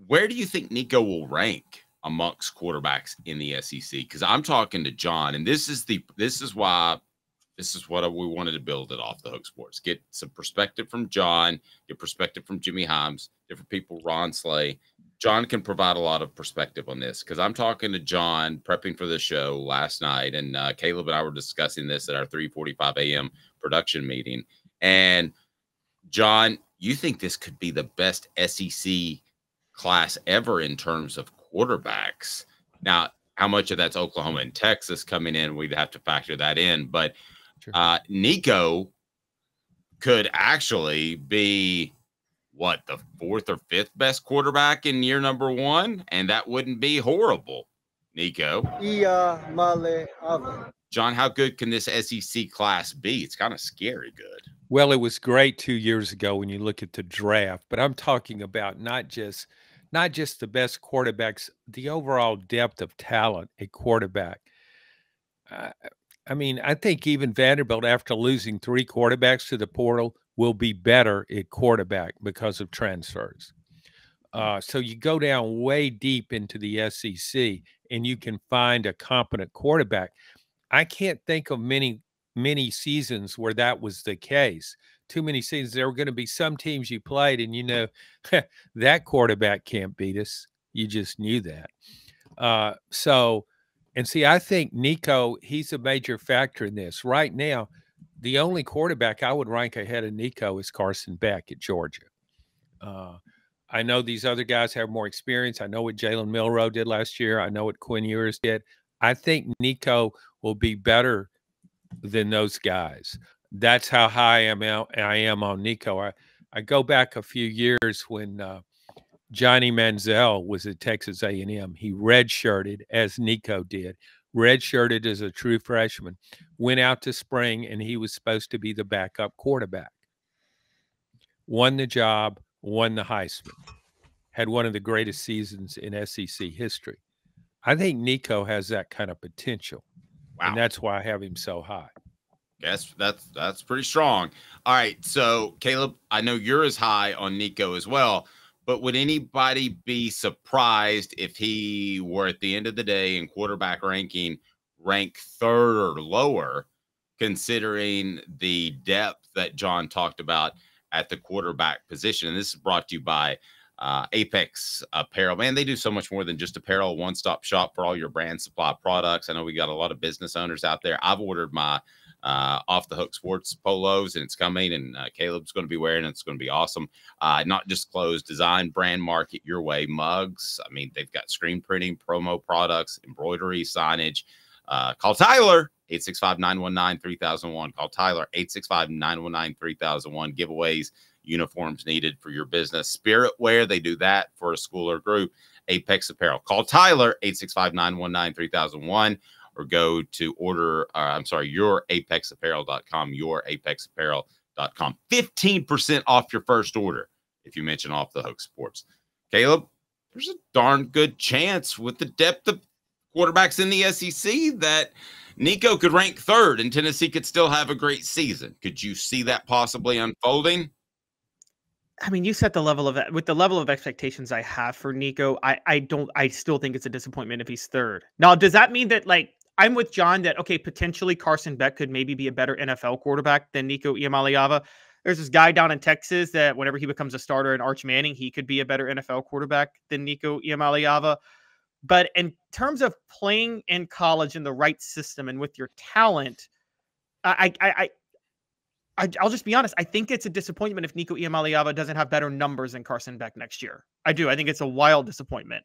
where do you think Nico will rank amongst quarterbacks in the SEC? Because I'm talking to John, and this is what we wanted to build it off the Hook Sports. Get some perspective from John, get perspective from Jimmy Himes, different people, Ron Slay. John can provide a lot of perspective on this because I'm talking to John prepping for the show last night, and Caleb and I were discussing this at our 3:45 a.m. production meeting. And John, you think this could be the best SEC class ever in terms of quarterbacks. Now, how much of that's Oklahoma and Texas coming in, we'd have to factor that in. But Nico could actually be the fourth or fifth best quarterback in year number one, and that wouldn't be horrible. Nico Iamaleava. John, how good can this SEC class be? It's kind of scary good. Well, it was great 2 years ago when you look at the draft, but I'm talking about not just the best quarterbacks, the overall depth of talent at quarterback. I mean, I think even Vanderbilt, after losing 3 quarterbacks to the portal, will be better at quarterback because of transfers. So you go down way deep into the SEC and you can find a competent quarterback. I can't think of many seasons where that was the case. Too many seasons. There were going to be some teams you played and, you know, that quarterback can't beat us. You just knew that. I think Nico, he's a major factor in this. Right now, the only quarterback I would rank ahead of Nico is Carson Beck at Georgia. I know these other guys have more experience. I know what Jalen Milroe did last year. I know what Quinn Ewers did. I think Nico will be better than those guys. That's how high I am on Nico. I go back a few years when Johnny Manziel was at Texas A&M. He redshirted, as Nico did. Redshirted as a true freshman. Went out to spring, and he was supposed to be the backup quarterback. Won the job, won the Heisman. Had one of the greatest seasons in SEC history. I think Nico has that kind of potential. Wow. And that's why I have him so high. Yes, that's pretty strong. All right, so Caleb, I know you're as high on Nico as well, but would anybody be surprised if he were at the end of the day in quarterback ranking rank third or lower, considering the depth that John talked about at the quarterback position? And this is brought to you by Apex Apparel. Man, they do so much more than just apparel. One-stop shop for all your brand supply products. I know we got a lot of business owners out there. I've ordered my Off the Hook Sports polos, and it's coming, and Caleb's going to be wearing it. It's going to be awesome. Not just clothes, design, brand, market your way, mugs. I mean, they've got screen printing, promo products, embroidery, signage. Call Tyler, 865-919-3001. Call Tyler, 865-919-3001. Giveaways, uniforms needed for your business. Spirit Wear, they do that for a school or group. Apex Apparel. Call Tyler, 865-919-3001. Or go to yourapexapparel.com, yourapexapparel.com. 15% off your first order if you mention Off the Hook Sports. Caleb, there's a darn good chance with the depth of quarterbacks in the SEC that Nico could rank third and Tennessee could still have a great season. Could you see that possibly unfolding? I mean, you set the level of with the level of expectations I have for Nico. I still think it's a disappointment if he's third. Now, does that mean that, like, I'm with John that, okay, potentially Carson Beck could maybe be a better NFL quarterback than Nico Iamaleava? There's this guy down in Texas that whenever he becomes a starter in Arch Manning, he could be a better NFL quarterback than Nico Iamaleava. But in terms of playing in college in the right system and with your talent, I'll just be honest. I think it's a disappointment if Nico Iamaleava doesn't have better numbers than Carson Beck next year. I do. I think it's a wild disappointment.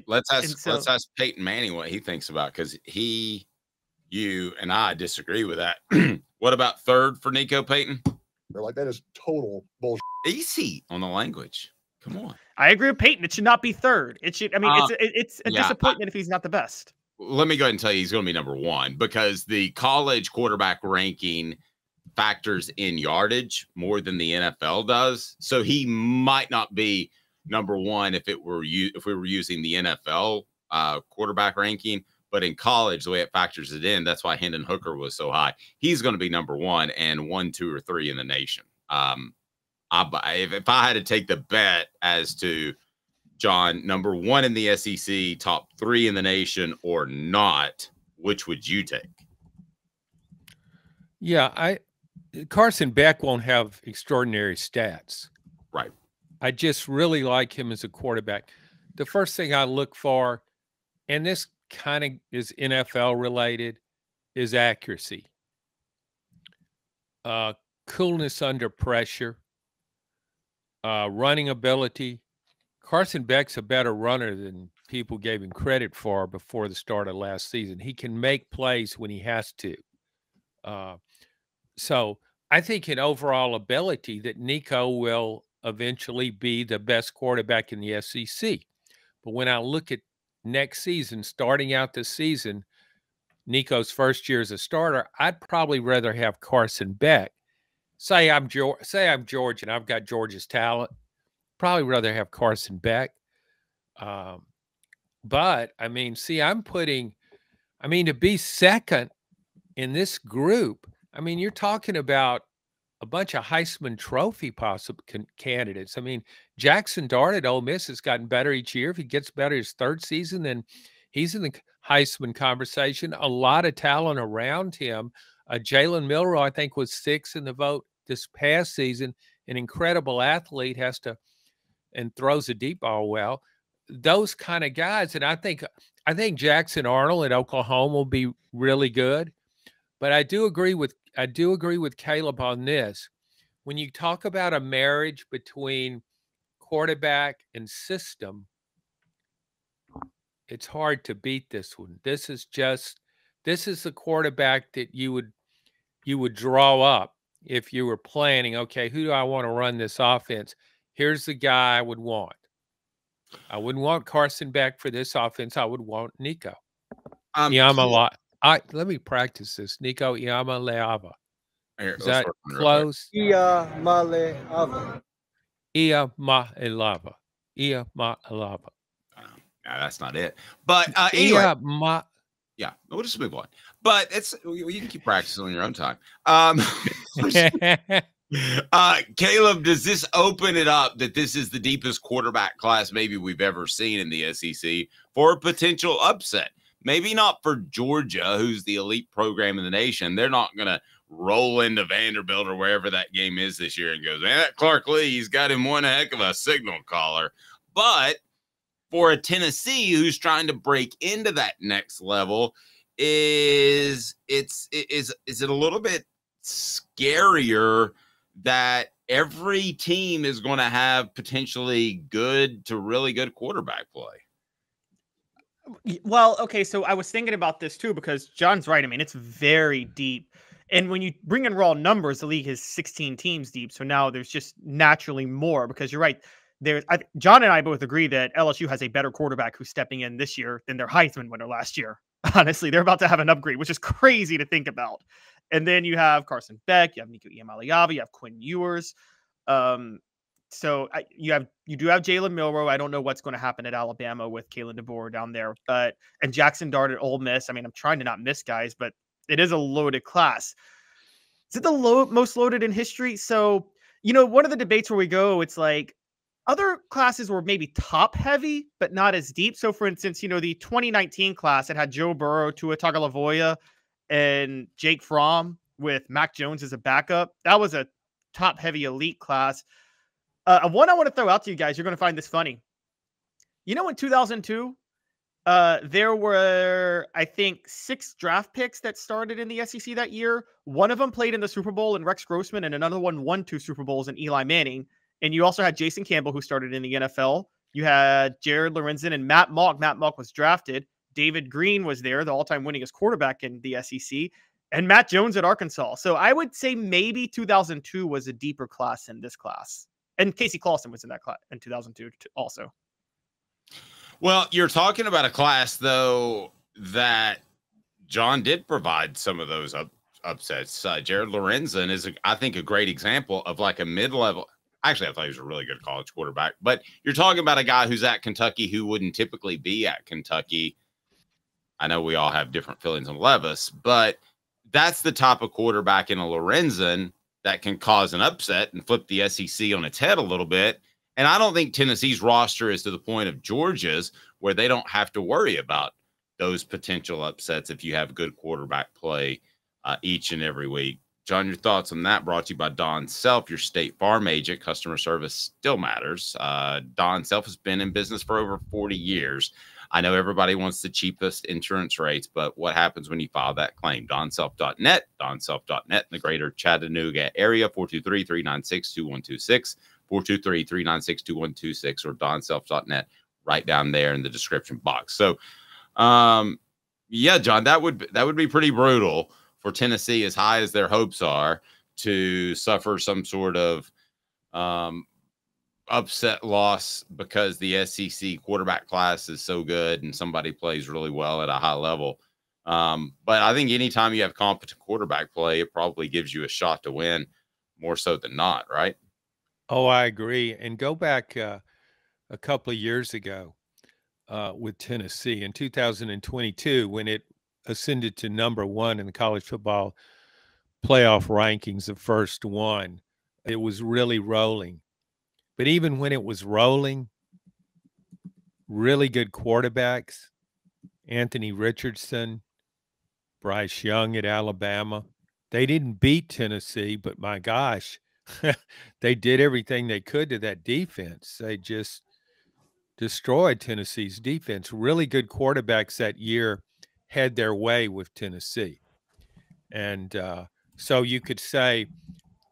Let's ask Peyton Manning what he thinks about, because you and I disagree with that. What about third for Nico, Peyton? They're like, that is total bullshit. Easy on the language. Come on. I agree with Peyton. It should not be third. It should. I mean, it's a disappointment if he's not the best. Let me go ahead and tell you he's going to be number one, because the college quarterback ranking factors in yardage more than the NFL does. So he might not be number one if we were using the NFL quarterback ranking, but in college, the way it factors it in, that's why Hendon Hooker was so high. He's going to be number one and 1, 2, or 3 in the nation. If I had to take the bet as to John, number 1 in the SEC, top 3 in the nation, or not, which would you take? Yeah, Carson Beck won't have extraordinary stats. Right. I just really like him as a quarterback. The first thing I look for, and this kind of is NFL related, is accuracy. Coolness under pressure, running ability. Carson Beck's a better runner than people gave him credit for before the start of last season. He can make plays when he has to. So I think in overall ability that Nico will eventually be the best quarterback in the SEC. But when I look at next season, starting out this season, Nico's first year as a starter, I'd probably rather have Carson Beck. Say I'm Georgia and I've got Georgia's talent. Probably rather have Carson Beck. But I mean, see, to be second in this group, I mean, you're talking about a bunch of Heisman Trophy possible candidates. I mean, Jackson Dart at Ole Miss has gotten better each year. If he gets better his third season, then he's in the Heisman conversation. A lot of talent around him. Jalen Milroe, I think, was 6th in the vote this past season. An incredible athlete, and throws a deep ball well. Those kind of guys, and I think Jackson Arnold at Oklahoma will be really good. But I do agree with Caleb on this. When you talk about a marriage between quarterback and system, it's hard to beat this one. This is the quarterback that you would draw up if you were planning, okay, who do I want to run this offense? Here's the guy I would want. I wouldn't want Carson Beck for this offense. I would want Nico Iamaleava. Let me practice this. Nico Iamaleava. Is that close? Iamaleava. Iamaleava. No, that's not it. But anyway, yeah, we'll just move on. But you can keep practicing on your own time. Caleb, does this open it up that this is the deepest quarterback class maybe we've ever seen in the SEC for a potential upset? Maybe not for Georgia, who's the elite program in the nation. They're not going to roll into Vanderbilt or wherever that game is this year and goes, man, that Clark Lee, he's got him one heck of a signal caller. But for a Tennessee who's trying to break into that next level, is it a little bit scarier that every team is going to have potentially good to really good quarterback play? Well, okay, so I was thinking about this too, because John's right. I mean, it's very deep. And when you bring in raw numbers, the league has 16 teams deep. So now there's just naturally more, because you're right. John and I both agree that LSU has a better quarterback who's stepping in this year than their Heisman winner last year. Honestly, they're about to have an upgrade, which is crazy to think about. And then you have Carson Beck, you have Nico Iamaleava, you have Quinn Ewers. So you do have Jalen Milroe. I don't know what's going to happen at Alabama with Kalen DeBoer down there, and Jackson Dart at Ole Miss. I mean, I'm trying to not miss guys, but it is a loaded class. Is it the most loaded in history? So, one of the debates where we go, it's like other classes were maybe top heavy, but not as deep. So for instance, the 2019 class that had Joe Burrow, Tua Tagovailoa, and Jake Fromm with Mac Jones as a backup. That was a top heavy elite class. One I want to throw out to you guys, you're going to find this funny. In 2002, there were, I think, 6 draft picks that started in the SEC that year. One of them played in the Super Bowl, and Rex Grossman, and another one won 2 Super Bowls, and Eli Manning. And you also had Jason Campbell, who started in the NFL. You had Jared Lorenzen and Matt Malk. Matt Malk was drafted. David Green was there, the all-time winningest quarterback in the SEC. And Matt Jones at Arkansas. So I would say maybe 2002 was a deeper class than this class. And Casey Clausen was in that class in 2002 also. Well, you're talking about a class, though, that John did provide some of those upsets. Jared Lorenzen is, I think, a great example of like a mid-level. Actually, I thought he was a really good college quarterback. But you're talking about a guy who's at Kentucky who wouldn't typically be at Kentucky. I know we all have different feelings on Levis, but that's the type of quarterback in a Lorenzen that can cause an upset and flip the SEC on its head a little bit. And I don't think Tennessee's roster is to the point of Georgia's where they don't have to worry about those potential upsets if you have good quarterback play each and every week. John, your thoughts on that? Brought to you by Don Self, your State Farm agent. Customer service still matters. Don Self has been in business for over 40 years. I know everybody wants the cheapest insurance rates, but what happens when you file that claim? DonSelf.net, DonSelf.net in the greater Chattanooga area, 423-396-2126, 423-396-2126, or DonSelf.net right down there in the description box. So, yeah, John, that would be pretty brutal for Tennessee, as high as their hopes are, to suffer some sort of upset loss because the SEC quarterback class is so good and somebody plays really well at a high level. But I think anytime you have competent quarterback play, it probably gives you a shot to win more so than not, right? Oh, I agree. And go back a couple of years ago with Tennessee in 2022 when it ascended to #1 in the college football playoff rankings, the first one. It was really rolling. But even when it was rolling, really good quarterbacks, Anthony Richardson, Bryce Young at Alabama, they didn't beat Tennessee, but my gosh, they did everything they could to that defense. They just destroyed Tennessee's defense. Really good quarterbacks that year had their way with Tennessee. And so you could say,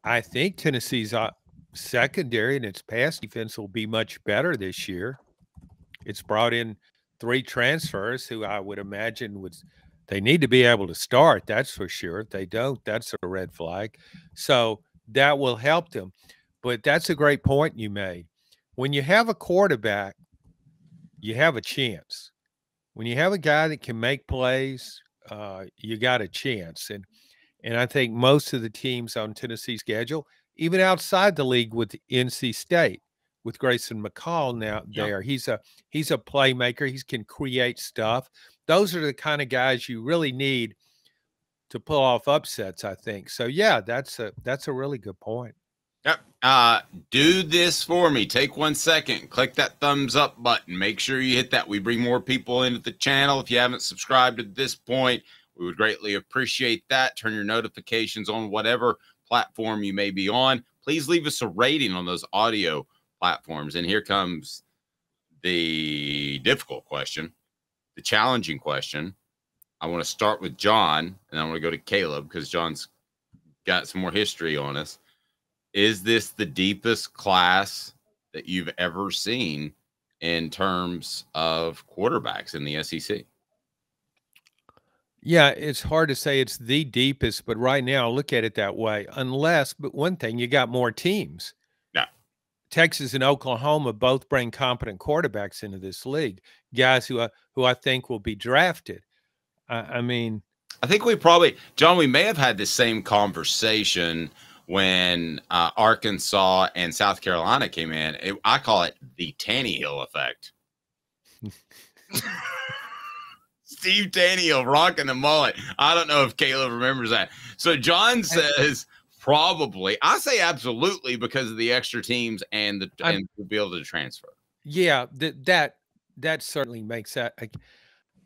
I think Tennessee's secondary and its pass defense will be much better this year. It's brought in 3 transfers who I would imagine they need to be able to start. That's for sure. If they don't, that's a red flag. So that will help them. But that's a great point you made. When you have a quarterback, you have a chance. When you have a guy that can make plays, you got a chance. And I think most of the teams on Tennessee's schedule, even outside the league with NC State, with Grayson McCall now there, he's a playmaker. He can create stuff. Those are the kind of guys you really need to pull off upsets, I think. So yeah, that's a really good point. Yep. Do this for me. Take 1 second. Click that thumbs up button. Make sure you hit that. We bring more people into the channel. If you haven't subscribed at this point, we would greatly appreciate that. Turn your notifications on whatever platform you may be on. Please leave us a rating on those audio platforms. And here comes the difficult question, the challenging question. I want to start with John, and I want to go to Caleb because John's got some more history on us. Is this the deepest class that you've ever seen in terms of quarterbacks in the SEC? Yeah, it's hard to say it's the deepest, but right now, look at it that way. But one thing, you got more teams. Yeah. Texas and Oklahoma both bring competent quarterbacks into this league, guys who I think will be drafted. I mean, I think John, we may have had the same conversation when Arkansas and South Carolina came in. I call it the Tannehill effect. Steve Tannehill rocking the mullet. I don't know if Caleb remembers that. So John says probably. I say absolutely because of the extra teams and the ability to transfer. Yeah, that certainly makes that.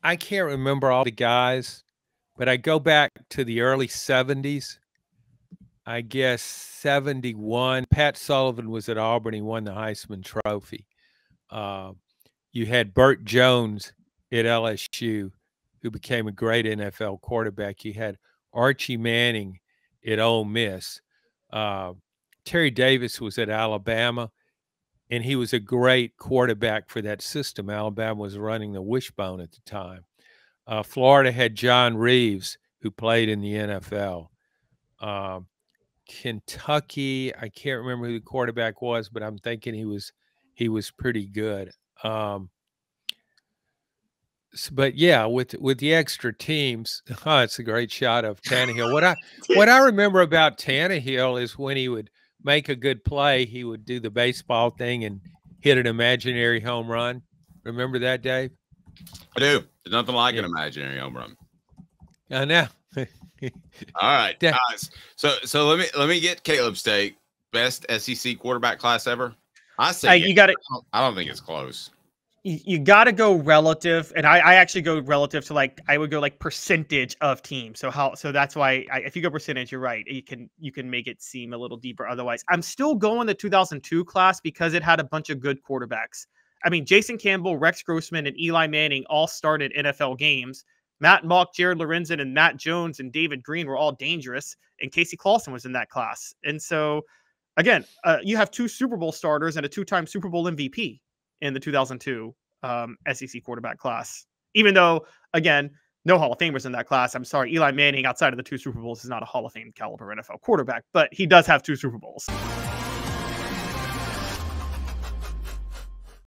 I can't remember all the guys, but I go back to the early 70s. I guess 71. Pat Sullivan was at Auburn. He won the Heisman Trophy. You had Burt Jones at LSU, who became a great NFL quarterback. You had Archie Manning at Ole Miss. Terry Davis was at Alabama, and he was a great quarterback for that system. Alabama was running the wishbone at the time. Florida had John Reeves, who played in the NFL. Kentucky, I can't remember who the quarterback was, but I'm thinking he was pretty good. But yeah, with the extra teams, it's a great shot of Tannehill. What I remember about Tannehill is when he would make a good play, he would do the baseball thing and hit an imaginary home run. Remember that, Dave? I do. There's nothing like an imaginary home run. I know. All right, guys. So let me get Caleb's take. Best SEC quarterback class ever? I say you got to. I don't think it's close. You got to go relative, and I actually go relative to like I would go like percentage of teams. So that's why if you go percentage, you're right. You can make it seem a little deeper. Otherwise, I'm still going the 2002 class because it had a bunch of good quarterbacks. I mean, Jason Campbell, Rex Grossman, and Eli Manning all started NFL games. Matt Mock, Jared Lorenzen, and Matt Jones and David Green were all dangerous, and Casey Clausen was in that class. And so, again, you have 2 Super Bowl starters and a 2-time Super Bowl MVP in the 2002 SEC quarterback class. Even though, again, no Hall of Famers in that class. I'm sorry, Eli Manning, outside of the 2 Super Bowls, is not a Hall of Fame caliber NFL quarterback, but he does have 2 Super Bowls.